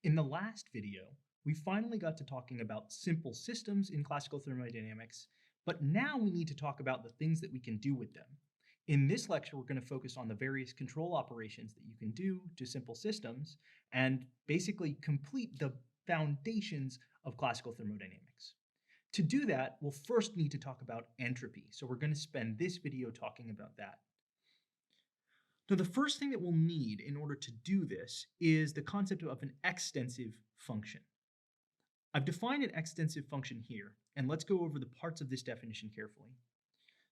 In the last video, we finally got to talking about simple systems in classical thermodynamics, but now we need to talk about the things that we can do with them. In this lecture, we're going to focus on the various control operations that you can do to simple systems and basically complete the foundations of classical thermodynamics. To do that, we'll first need to talk about entropy, so we're going to spend this video talking about that. Now, the first thing that we'll need in order to do this is the concept of an extensive function. I've defined an extensive function here, and let's go over the parts of this definition carefully.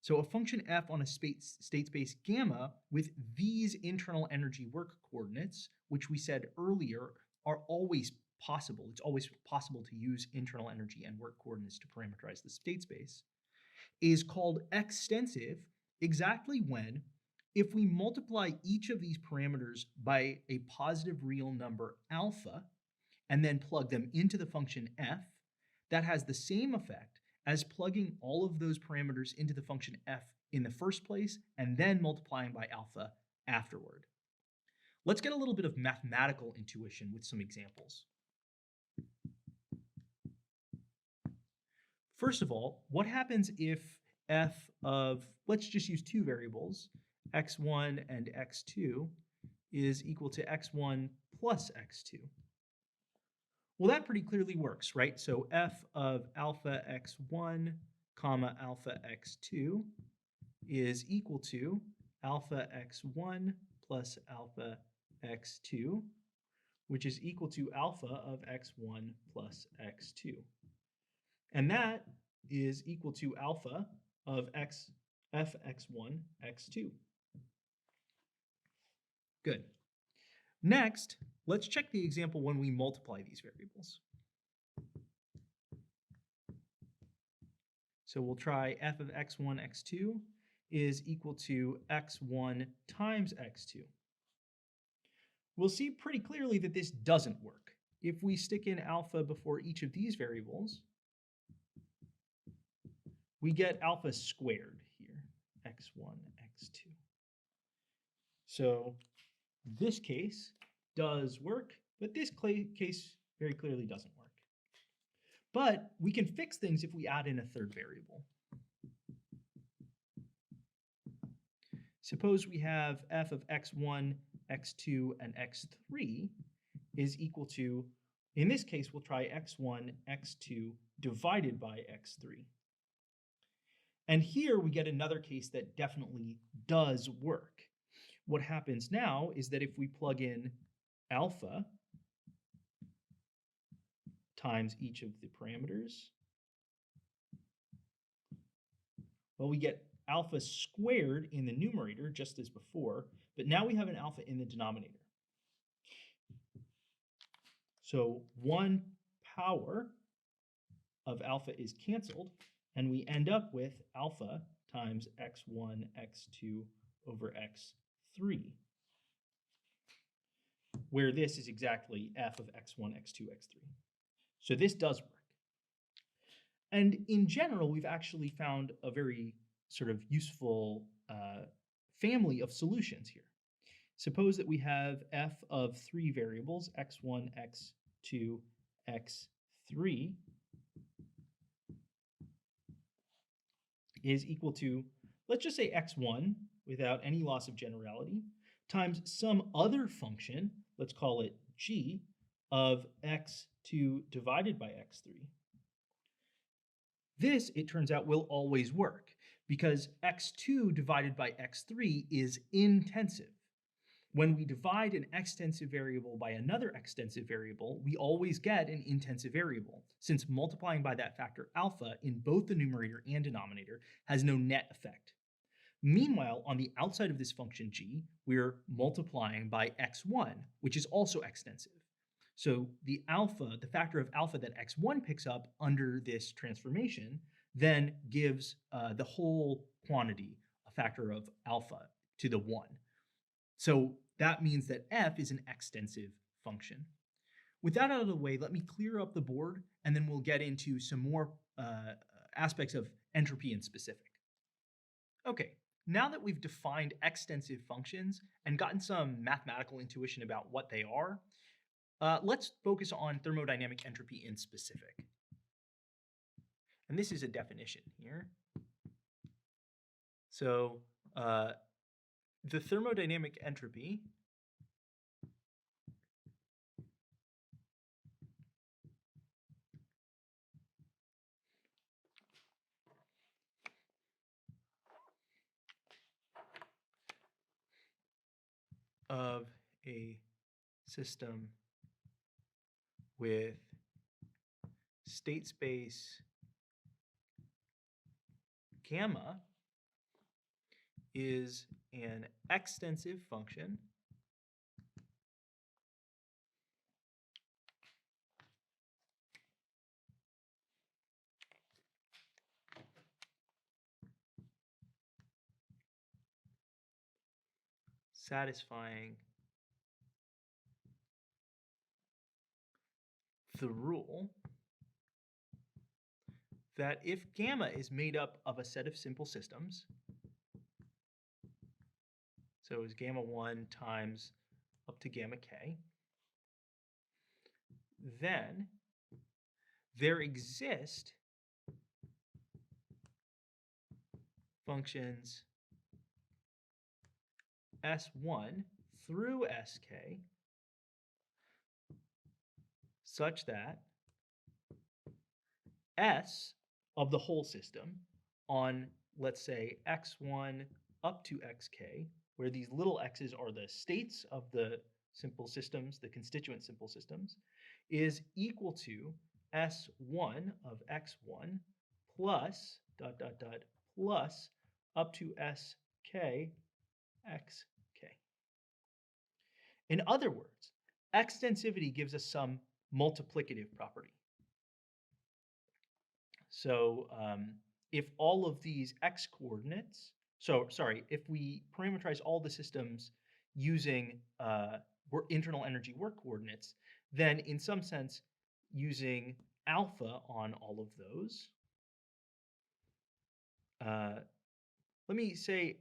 So a function f on a state space gamma with these internal energy work coordinates, which we said earlier are always possible. It's always possible to use internal energy and work coordinates to parameterize the state space, is called extensive exactly when, if we multiply each of these parameters by a positive real number alpha, and then plug them into the function f, that has the same effect as plugging all of those parameters into the function f in the first place and then multiplying by alpha afterward. Let's get a little bit of mathematical intuition with some examples. First of all, what happens if f of, let's just use two variables, x1 and x2, is equal to x1 plus x2? Well, that pretty clearly works, right? So f of alpha x1 comma alpha x2 is equal to alpha x1 plus alpha x2, which is equal to alpha of x1 plus x2. And that is equal to alpha of fx1 x2. Good. Next, let's check the example when we multiply these variables. So we'll try f of x1, x2 is equal to x1 times x2. We'll see pretty clearly that this doesn't work. If we stick in alpha before each of these variables, we get alpha squared here, x1, x2. So this case does work, but this case very clearly doesn't work. But we can fix things if we add in a third variable. Suppose we have f of x1, x2, and x3 is equal to, in this case, we'll try x1, x2 divided by x3. And here we get another case that definitely does work. What happens now is that if we plug in alpha times each of the parameters, well, we get alpha squared in the numerator just as before, but now we have an alpha in the denominator. So 1 power of alpha is canceled, and we end up with alpha times x1, x2 over x3, where this is exactly f of x1, x2, x3. So this does work. And in general, we've actually found a very sort of useful family of solutions here. Suppose that we have f of three variables, x1, x2, x3, is equal to, let's just say x1 without any loss of generality, times some other function, let's call it g, of x2 divided by x3. This, it turns out, will always work because x2 divided by x3 is intensive. When we divide an extensive variable by another extensive variable, we always get an intensive variable, since multiplying by that factor alpha in both the numerator and denominator has no net effect. Meanwhile, on the outside of this function g, we're multiplying by x1, which is also extensive. So the factor of alpha that x1 picks up under this transformation then gives the whole quantity a factor of alpha to the 1. So that means that f is an extensive function. With that out of the way, let me clear up the board, and then we'll get into some more aspects of entropy in specific. Okay, now that we've defined extensive functions and gotten some mathematical intuition about what they are, Let's focus on thermodynamic entropy in specific. And this is a definition here. So the thermodynamic entropy of a system with state space gamma is an extensive function satisfying the rule that if gamma is made up of a set of simple systems, so is gamma 1 times up to gamma k, then there exist functions S1 through Sk such that S of the whole system on, let's say, x1 up to xk, where these little x's are the states of the simple systems, the constituent simple systems, is equal to S1 of x1 plus dot dot dot plus up to sk xk. In other words, extensivity gives us some multiplicative property. So if all of these x coordinates, if we parameterize all the systems using internal energy work coordinates, then in some sense, using alpha on all of those, let me say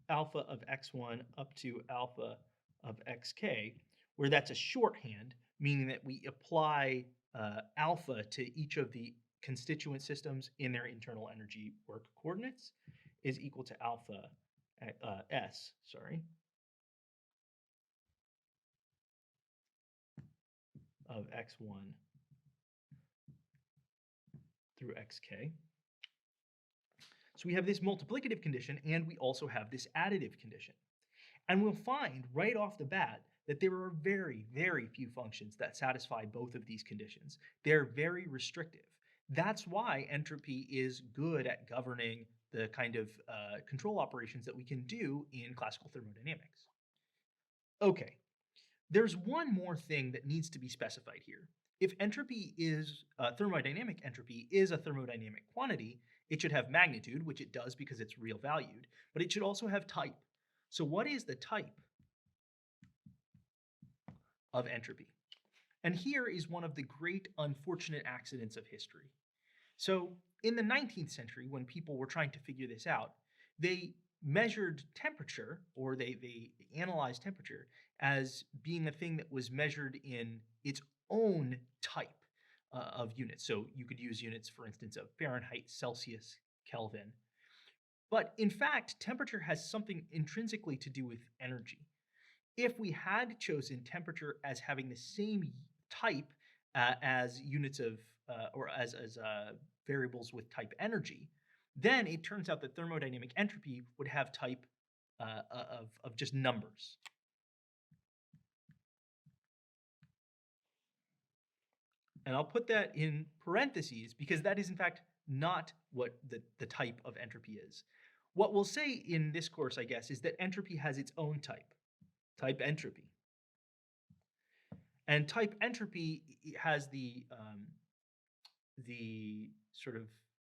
alpha of x1 up to alpha of xk, where that's a shorthand, meaning that we apply alpha to each of the constituent systems in their internal energy work coordinates, is equal to alpha s, of x1 through xk. So we have this multiplicative condition, and we also have this additive condition. And we'll find right off the bat that there are very, very few functions that satisfy both of these conditions. They're very restrictive. That's why entropy is good at governing the kind of control operations that we can do in classical thermodynamics. Okay, there's one more thing that needs to be specified here. If entropy is, thermodynamic entropy is a thermodynamic quantity, it should have magnitude, which it does because it's real valued, but it should also have type. So what is the type of entropy? And here is one of the great unfortunate accidents of history. So in the 19th century, when people were trying to figure this out, they measured temperature, or they analyzed temperature as being a thing that was measured in its own type of units. So you could use units, for instance, of Fahrenheit, Celsius, Kelvin. But in fact, temperature has something intrinsically to do with energy. If we had chosen temperature as having the same type as units of, or as variables with type energy, then it turns out that thermodynamic entropy would have type of just numbers. And I'll put that in parentheses because that is in fact not what the type of entropy is. What we'll say in this course, I guess, is that entropy has its own type entropy. And type entropy has the sort of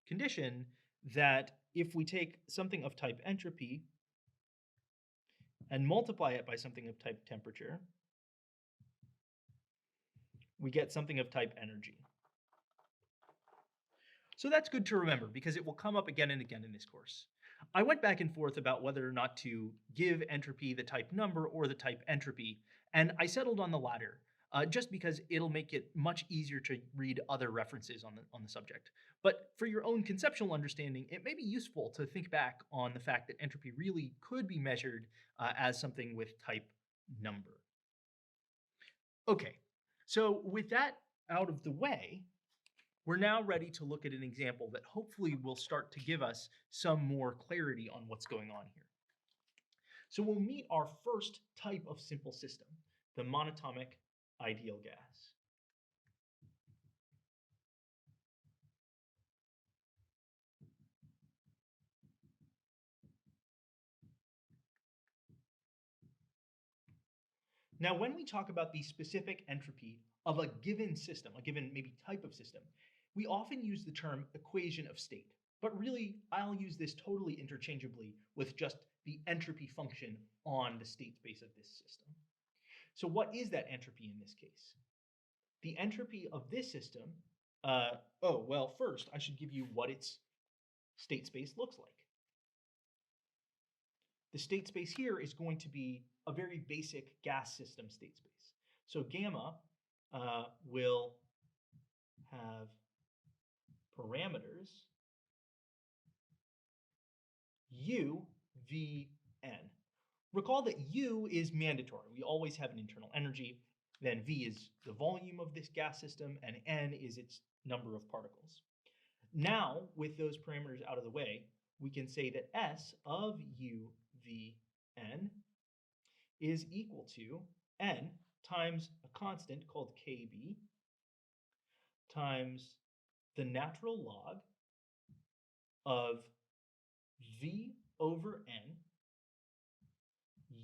condition that if we take something of type entropy and multiply it by something of type temperature, we get something of type energy. So that's good to remember because it will come up again and again in this course. I went back and forth about whether or not to give entropy the type number or the type entropy, and I settled on the latter. just because it'll make it much easier to read other references on the subject. But for your own conceptual understanding, it may be useful to think back on the fact that entropy really could be measured as something with type number. Okay, so with that out of the way, we're now ready to look at an example that hopefully will start to give us some more clarity on what's going on here. So we'll meet our first type of simple system, the monatomic ideal gas. Now, when we talk about the specific entropy of a given system, a given maybe type of system, we often use the term equation of state. But really, I'll use this totally interchangeably with just the entropy function on the state space of this system. So what is that entropy in this case? The entropy of this system, first I should give you what its state space looks like. The state space here is going to be a very basic gas system state space. So gamma will have parameters U, V, N. Recall that U is mandatory. We always have an internal energy. Then V is the volume of this gas system, and N is its number of particles. Now, with those parameters out of the way, we can say that S of U, V, N is equal to N times a constant called Kb times the natural log of V over N,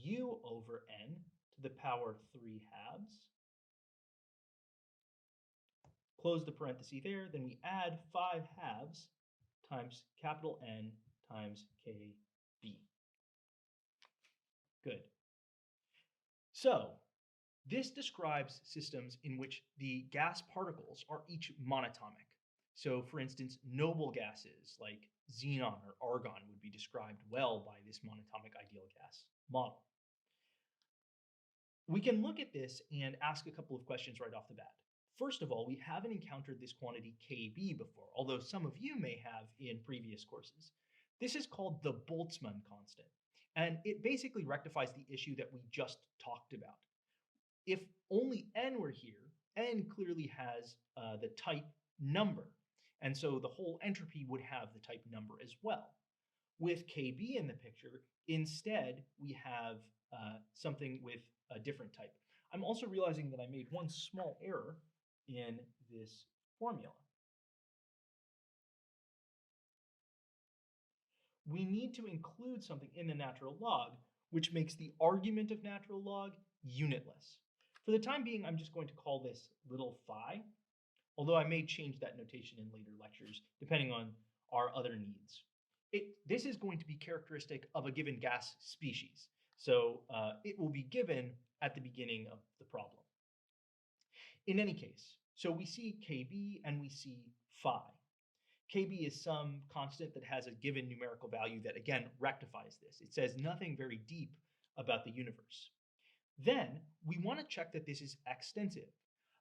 U over N to the power 3 halves. Close the parenthesis there, then we add 5 halves times capital N times Kb. Good. So this describes systems in which the gas particles are each monatomic. So for instance, noble gases like xenon or argon would be described well by this monatomic ideal gas model. We can look at this and ask a couple of questions right off the bat. First of all, we haven't encountered this quantity Kb before, although some of you may have in previous courses. This is called the Boltzmann constant, and it basically rectifies the issue that we just talked about. If only n were here, n clearly has the type number, and so the whole entropy would have the type number as well. With Kb in the picture, instead we have something with a different type. I'm also realizing that I made one small error in this formula. We need to include something in the natural log, which makes the argument of natural log unitless. For the time being, I'm just going to call this little phi, although I may change that notation in later lectures, depending on our other needs. This is going to be characteristic of a given gas species, so it will be given at the beginning of the problem. In any case, so we see Kb and we see phi. Kb is some constant that has a given numerical value that, again, rectifies this. It says nothing very deep about the universe. Then we want to check that this is extensive.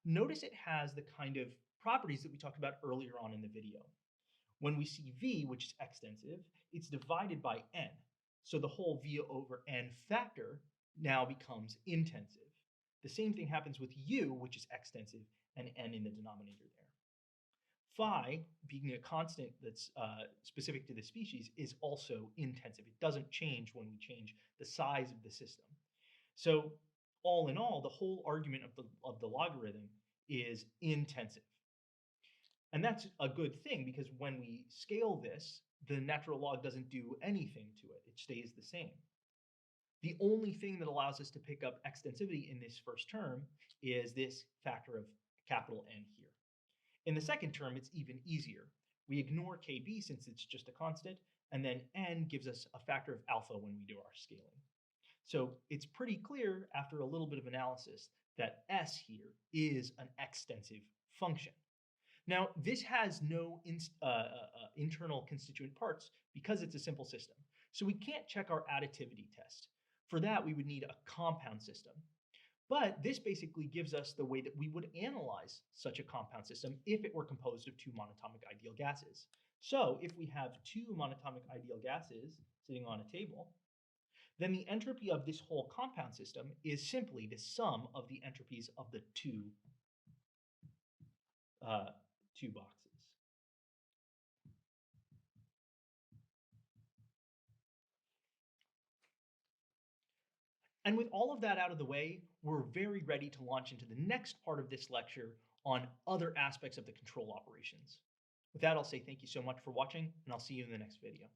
Notice it has the kind of properties that we talked about earlier on in the video. When we see V, which is extensive, it's divided by N. So the whole V over N factor now becomes intensive. The same thing happens with U, which is extensive, and N in the denominator there. Phi, being a constant that's specific to the species, is also intensive. It doesn't change when we change the size of the system. So all in all, the whole argument of the logarithm is intensive. And that's a good thing, because when we scale this, the natural log doesn't do anything to it. It stays the same. The only thing that allows us to pick up extensivity in this first term is this factor of capital N here. In the second term, it's even easier. We ignore Kb since it's just a constant, and then N gives us a factor of alpha when we do our scaling. So it's pretty clear after a little bit of analysis that S here is an extensive function. Now, this has no internal constituent parts because it's a simple system. So we can't check our additivity test. For that, we would need a compound system. But this basically gives us the way that we would analyze such a compound system if it were composed of two monatomic ideal gases. So if we have two monatomic ideal gases sitting on a table, then the entropy of this whole compound system is simply the sum of the entropies of the two boxes. And with all of that out of the way, we're very ready to launch into the next part of this lecture on other aspects of the control operations. With that, I'll say thank you so much for watching, and I'll see you in the next video.